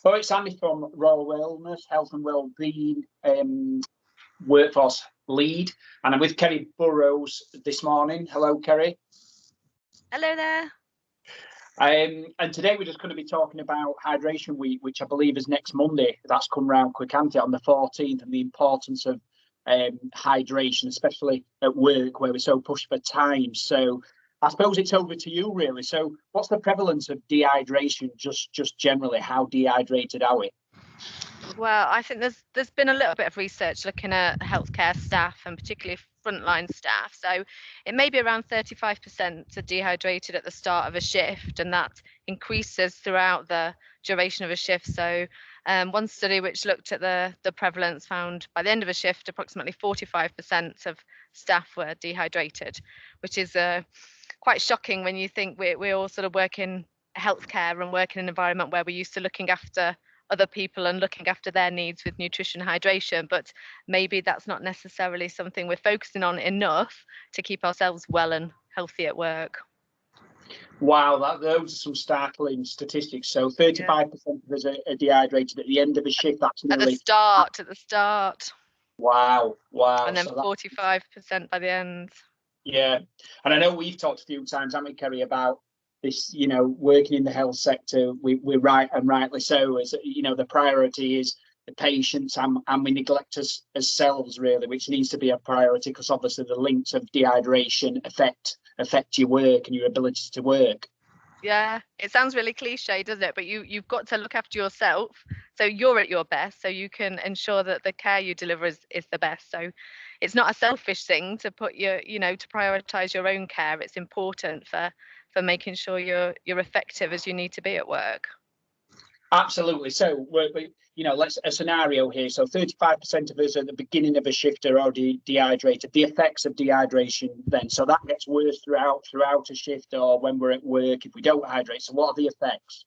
Well, it's Andy from Royal Wellness, Health and Wellbeing Workforce Lead, and I'm with Kerry Burrows this morning. Hello, Kerry. Hello there. And today we're just going to be talking about Hydration Week, which I believe is next Monday. That's come round quick, hasn't it, on the 14th, and the importance of hydration, especially at work where we're so pushed for time. So I suppose it's over to you, really. So what's the prevalence of dehydration, just generally? How dehydrated are we? Well, I think there's been a little bit of research looking at healthcare staff and particularly frontline staff. So it may be around 35% are dehydrated at the start of a shift, and that increases throughout the duration of a shift. So one study which looked at the prevalence found by the end of a shift, approximately 45% of staff were dehydrated, which is quite shocking when you think we all sort of work in healthcare and work in an environment where we're used to looking after other people and looking after their needs with nutrition and hydration, but maybe that's not necessarily something we're focusing on enough to keep ourselves well and healthy at work. Wow, those are some startling statistics. So 35% of us are dehydrated at the end of a shift. That's nearly at the start. Wow. And then 45% by the end. Yeah, and I know we've talked a few times, haven't we, Kerry, about this, working in the health sector, we're right, and rightly so, as the priority is the patients, and we neglect ourselves, really, which needs to be a priority, because obviously the links of dehydration affect your work and your ability to work. Yeah, it sounds really cliche, doesn't it? But you've got to look after yourself so you're at your best, so you can ensure that the care you deliver is the best. So it's not a selfish thing to put to prioritize your own care. It's important for making sure you're effective as you need to be at work. Absolutely. So let's a scenario here. So 35% of us at the beginning of a shift are already dehydrated. The effects of dehydration then, so that gets worse throughout a shift, or when we're at work if we don't hydrate. So what are the effects?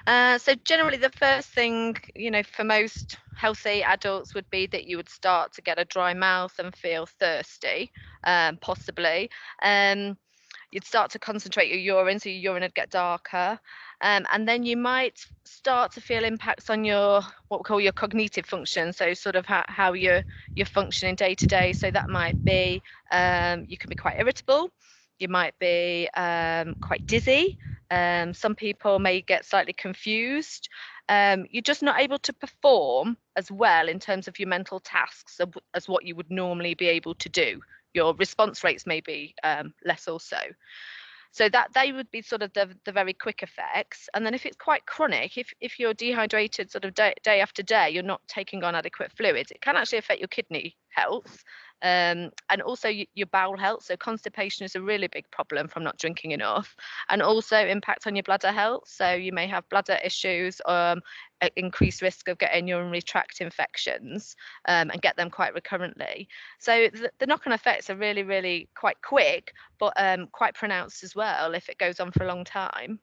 So generally the first thing, for most healthy adults would be that you would start to get a dry mouth and feel thirsty, possibly. You'd start to concentrate your urine, so your urine would get darker. And then you might start to feel impacts on what we call your cognitive function, so sort of how you're functioning day to day. So that might be, you can be quite irritable, you might be quite dizzy. Some people may get slightly confused. You're just not able to perform as well in terms of your mental tasks as what you would normally be able to do. Your response rates may be less also. So that they would be sort of the very quick effects. And then if it's quite chronic, if you're dehydrated sort of day after day, you're not taking on adequate fluids, it can actually affect your kidney health, and also your bowel health. So constipation is a really big problem from not drinking enough, and also impact on your bladder health. So you may have bladder issues, increased risk of getting urinary tract infections, and get them quite recurrently. So the knock-on effects are really, really quite quick, but quite pronounced as well if it goes on for a long time.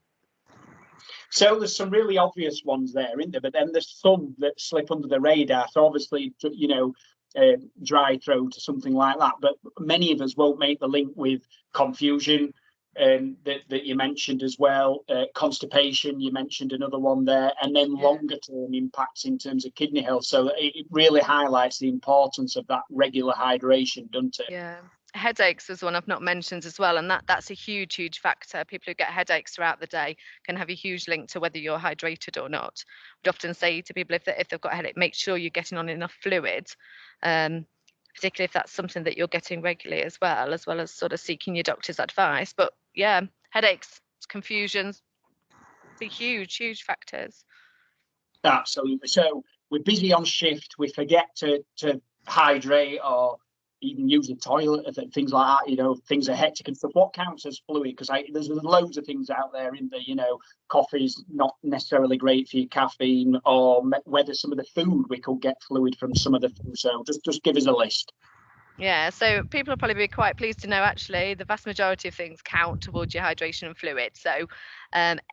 So there's some really obvious ones there, isn't there? But then there's some that slip under the radar. So obviously, dry throat or something like that. But many of us won't make the link with confusion that you mentioned as well. Constipation, you mentioned another one there. And then longer term impacts in terms of kidney health. So it really highlights the importance of that regular hydration, doesn't it? Yeah. Headaches is one I've not mentioned as well, and that's a huge factor. People who get headaches throughout the day can have a huge link to whether you're hydrated or not. We'd often say to people, if they've got a headache, make sure you're getting on enough fluid, particularly if that's something that you're getting regularly as well as sort of seeking your doctor's advice. But yeah, headaches, confusions, be huge factors. Absolutely. So we're busy on shift, we forget to hydrate or even use the toilet, things like that, things are hectic and stuff. What counts as fluid? Because there's loads of things out there in the, coffee's not necessarily great for your caffeine, or whether some of the food we could get fluid from some of the food. So just give us a list. Yeah, so people will probably be quite pleased to know actually the vast majority of things count towards your hydration and fluid. So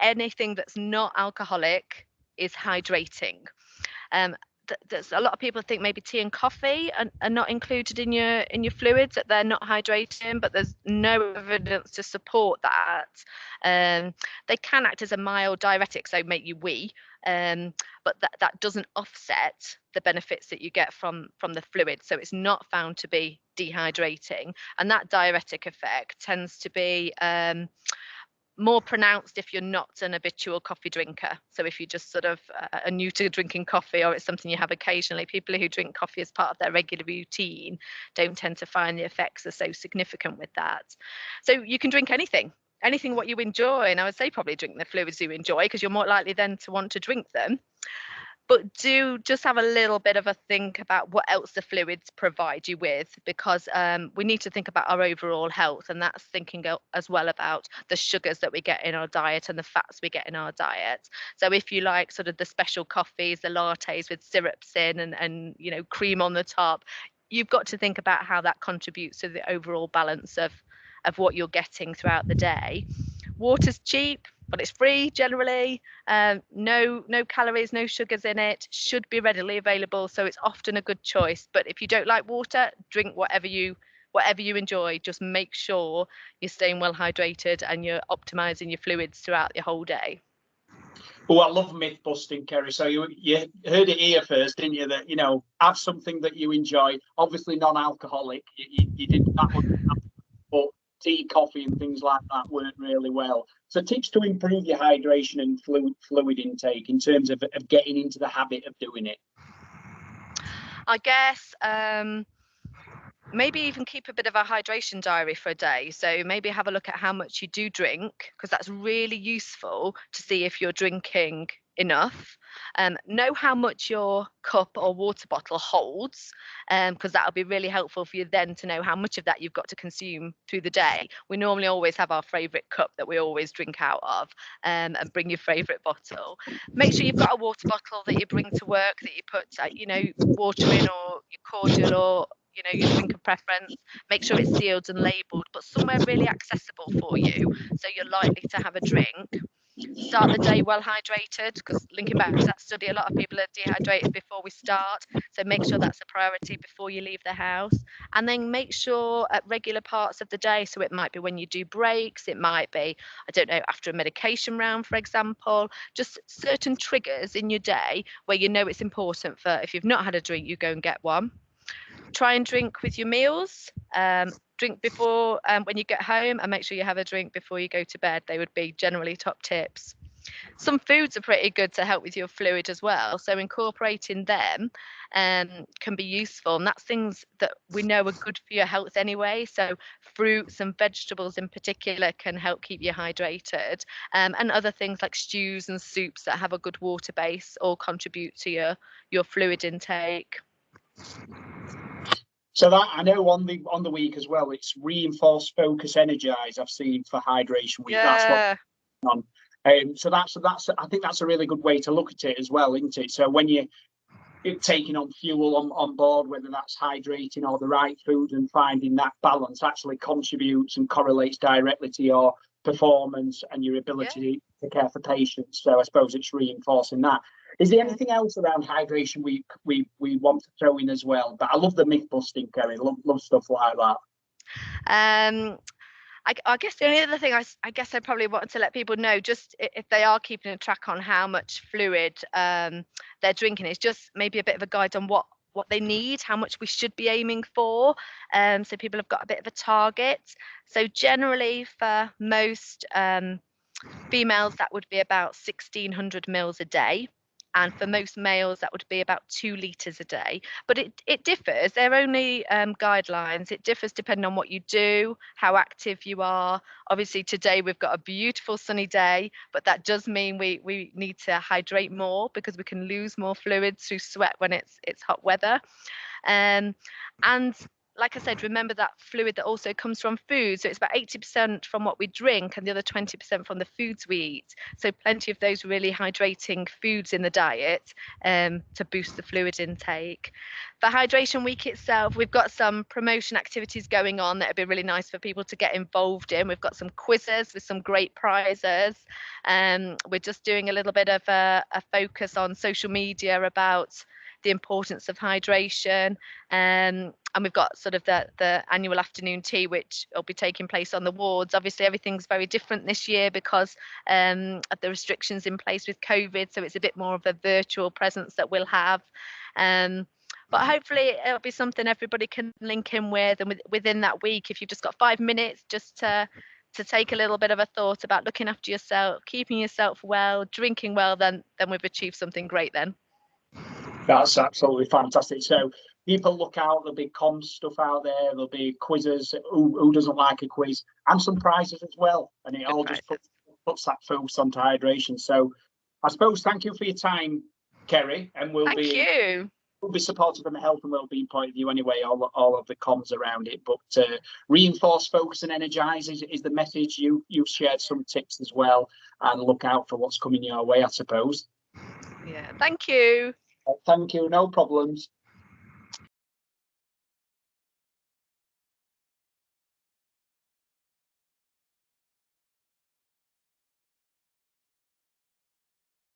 anything that's not alcoholic is hydrating. There's a lot of people think maybe tea and coffee are not included in your fluids, that they're not hydrating, but there's no evidence to support that. They can act as a mild diuretic, so make you wee, but that doesn't offset the benefits that you get from the fluid. So it's not found to be dehydrating, and that diuretic effect tends to be more pronounced if you're not an habitual coffee drinker. So if you just sort of are new to drinking coffee, or it's something you have occasionally, people who drink coffee as part of their regular routine don't tend to find the effects are so significant with that. So you can drink anything what you enjoy, and I would say probably drink the fluids you enjoy, because you're more likely then to want to drink them. But do just have a little bit of a think about what else the fluids provide you with, because we need to think about our overall health, and that's thinking as well about the sugars that we get in our diet and the fats we get in our diet. So if you like sort of the special coffees, the lattes with syrups in and you know, cream on the top, you've got to think about how that contributes to the overall balance of what you're getting throughout the day. Water's cheap, but it's free generally. No calories, no sugars in it, should be readily available, so it's often a good choice. But if you don't like water, drink whatever you enjoy. Just make sure you're staying well hydrated and you're optimizing your fluids throughout your whole day. Oh, I love myth busting, Kerry. So you heard it here first, didn't you? That, you know, have something that you enjoy. Obviously non-alcoholic. You didn't that much, but tea, coffee, and things like that weren't really well. So tips to improve your hydration and fluid intake in terms of getting into the habit of doing it. I guess maybe even keep a bit of a hydration diary for a day. So maybe have a look at how much you do drink, because that's really useful to see if you're drinking enough. Know how much your cup or water bottle holds, because that'll be really helpful for you then to know how much of that you've got to consume through the day. We normally always have our favourite cup that we always drink out of, and bring your favourite bottle. Make sure you've got a water bottle that you bring to work, that you put you know, water in, or your cordial, or you know, your drink of preference. Make sure it's sealed and labelled, but somewhere really accessible for you, so you're likely to have a drink. Start the day well hydrated, because linking back to that study, a lot of people are dehydrated before we start, so make sure that's a priority before you leave the house. And then make sure at regular parts of the day, so it might be when you do breaks, it might be, I don't know, after a medication round, for example, just certain triggers in your day where you know it's important for, if you've not had a drink, you go and get one. Try and drink with your meals. Drink before when you get home, and make sure you have a drink before you go to bed. They would be generally top tips. Some foods are pretty good to help with your fluid as well, so incorporating them can be useful, and that's things that we know are good for your health anyway. So fruits and vegetables in particular can help keep you hydrated, and other things like stews and soups that have a good water base all contribute to your fluid intake. So that, I know on the week as well, it's reinforce, focus, energize. I've seen for hydration week. Yeah. That's what I'm on. So that's I think that's a really good way to look at it as well, isn't it? So when you're taking on fuel on board, whether that's hydrating or the right food, and finding that balance actually contributes and correlates directly to your performance and your ability to care for patients. So I suppose it's reinforcing that. Is there anything else around hydration we want to throw in as well? But I love the myth busting, Kerry. Love stuff like that. I guess the only other thing I guess I probably want to let people know, just if they are keeping a track on how much fluid they're drinking, is just maybe a bit of a guide on what they need, how much we should be aiming for, so people have got a bit of a target. So generally for most females, that would be about 1,600 mils a day. And for most males, that would be about 2 litres a day. But it differs. They're only guidelines. It differs depending on what you do, how active you are. Obviously, today we've got a beautiful sunny day, but that does mean we need to hydrate more, because we can lose more fluids through sweat when it's hot weather. And like I said, remember that fluid that also comes from food. So it's about 80% from what we drink and the other 20% from the foods we eat. So plenty of those really hydrating foods in the diet to boost the fluid intake. For Hydration Week itself, we've got some promotion activities going on that would be really nice for people to get involved in. We've got some quizzes with some great prizes. We're just doing a little bit of a focus on social media about the importance of hydration. And we've got sort of the annual afternoon tea, which will be taking place on the wards. Obviously, everything's very different this year because of the restrictions in place with COVID. So it's a bit more of a virtual presence that we'll have. But hopefully it'll be something everybody can link in with, and within that week, if you've just got 5 minutes just to take a little bit of a thought about looking after yourself, keeping yourself well, drinking well, then we've achieved something great then. That's absolutely fantastic. So people look out, there'll be comms stuff out there, there'll be quizzes, who doesn't like a quiz, and some prizes as well. And it all just puts that focus onto hydration. So I suppose thank you for your time, Kerry, and we'll be supportive from a health and wellbeing point of view anyway, all of the comms around it. But reinforce, focus and energize is the message. You've shared some tips as well, and look out for what's coming your way, I suppose. Yeah, thank you. Thank you, no problems.